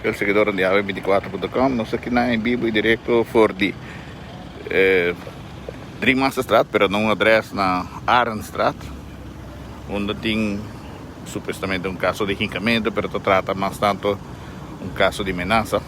el seguidor de AV24.com. Nós aqui na em vivo e direto 4D. Driemasterstraat, pero não adres na Arendstraat, onde tem supostamente um caso de hincamento, pero trata mais tanto um caso de ameaça.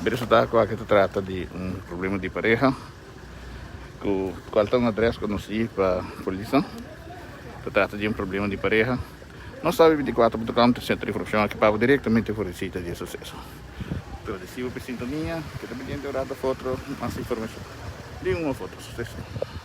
Pero está aqui se trata de problema de pareja, que qual está um adres conhecido para a polícia. Se trata de problema de pareja. Nós sabemos 24.com, centro de informação aqui para diretamente por visita de sucesso. Então, adesivo para sintonia, que também tem orado foto, mais informação. De uma foto, sucesso.